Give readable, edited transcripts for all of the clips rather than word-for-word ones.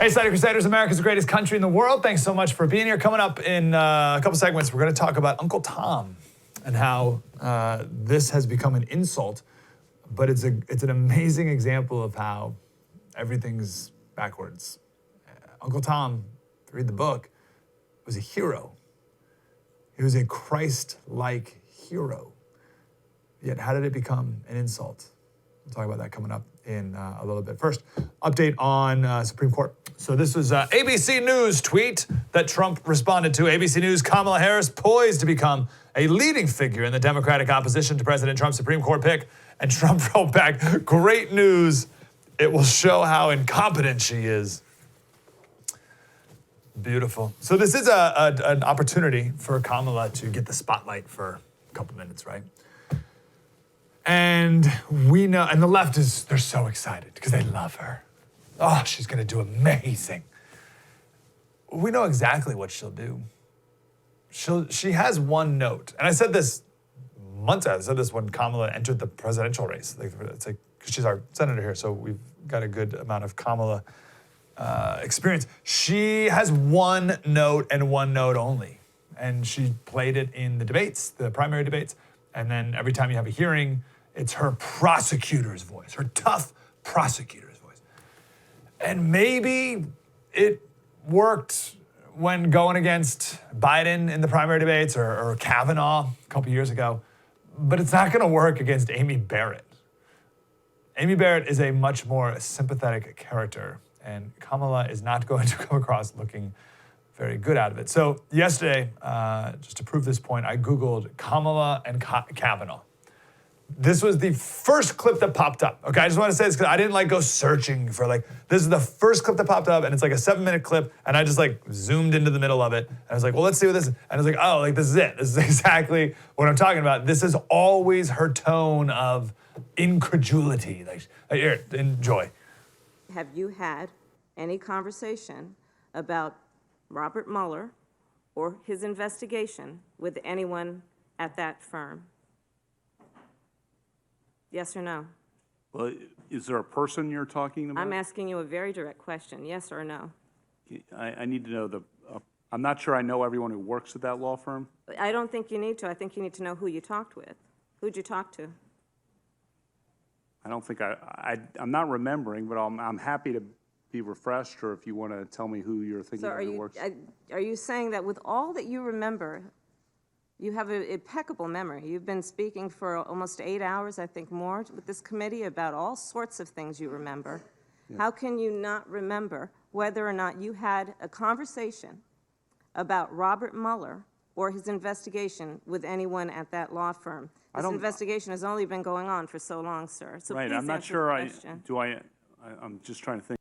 Hey, Slater Crusaders, America's the greatest country in the world. Thanks so much for being here. Coming up in a couple segments, we're going to talk about Uncle Tom and how this has become an insult, but it's an amazing example of how everything's backwards. Uncle Tom, if you read the book, was a hero. He was a Christ-like hero. Yet how did it become an insult? We'll talk about that coming up in a little bit. First, update on Supreme Court. So this was ABC News tweet that Trump responded to. ABC News, Kamala Harris poised to become a leading figure in the Democratic opposition to President Trump's Supreme Court pick. And Trump wrote back, great news. It will show how incompetent she is. Beautiful. So this is an opportunity for Kamala to get the spotlight for a couple minutes, right? And we know, and the left they're so excited because they love her. Oh, she's going to do amazing. We know exactly what she'll do. She has one note. And I said this months ago. I said this when Kamala entered the presidential race. It's like, because she's our senator here, so we've got a good amount of Kamala experience. She has one note and one note only. And she played it in the debates, the primary debates. And then every time you have a hearing, it's her prosecutor's voice, her tough prosecutor's voice. And maybe it worked when going against Biden in the primary debates or Kavanaugh a couple years ago, but it's not going to work against Amy Barrett. Amy Barrett is a much more sympathetic character, and Kamala is not going to come across looking very good out of it. So yesterday, just to prove this point, I Googled Kamala and Kavanaugh. This was the first clip that popped up. Okay, I just want to say this because I didn't go searching for this is the first clip that popped up, and it's a 7-minute clip, and I just zoomed into the middle of it. And I was like, well, let's see what this is. And I was like, oh, this is it. This is exactly what I'm talking about. This is always her tone of incredulity. Here, enjoy. Have you had any conversation about Robert Mueller or his investigation with anyone at that firm? Yes or no? Well, is there a person you're talking about? I'm asking you a very direct question, yes or no? I need to know I'm not sure I know everyone who works at that law firm. I don't think you need to. I think you need to know who you talked with. Who'd you talk to? I don't think I'm not remembering, but I'm happy to be refreshed, or if you want to tell me who you're thinking of who works. Are you saying that with all that you remember, you have an impeccable memory? You've been speaking for almost 8 hours, I think more, with this committee about all sorts of things you remember. Yeah. How can you not remember whether or not you had a conversation about Robert Mueller or his investigation with anyone at that law firm? This investigation has only been going on for so long, sir. So right, please I'm not answer sure the question. I'm just trying to think.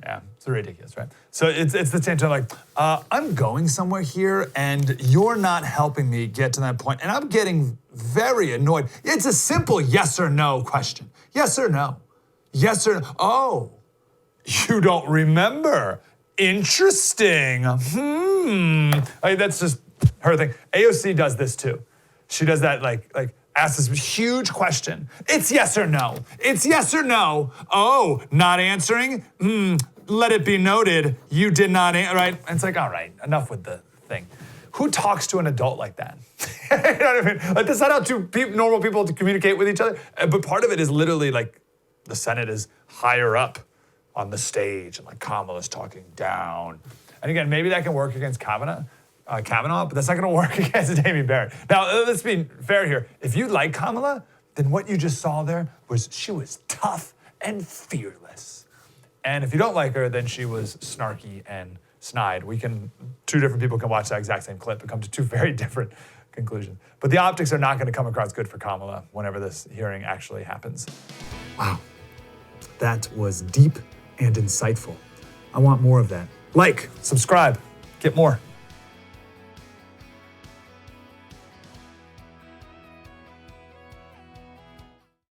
Yeah, it's ridiculous, right? So it's the same time, I'm going somewhere here, and you're not helping me get to that point, and I'm getting very annoyed. It's a simple yes or no question. Yes or no? Yes or no? Oh, you don't remember. Interesting. That's just her thing. AOC does this too. She does that, asks this huge question. It's yes or no. It's yes or no. Oh, not answering? Let it be noted, you did not answer, right? And it's all right, enough with the thing. Who talks to an adult like that? You know what I mean? That's not how normal people communicate with each other. But part of it is literally the Senate is higher up on the stage, and Kamala's talking down. And again, maybe that can work against Kavanaugh, but that's not going to work against Amy Barrett. Now, let's be fair here. If you like Kamala, then what you just saw there was she was tough and fearless. And if you don't like her, then she was snarky and snide. Two different people can watch that exact same clip and come to two very different conclusions. But the optics are not going to come across good for Kamala whenever this hearing actually happens. Wow, that was deep and insightful. I want more of that. Subscribe, get more.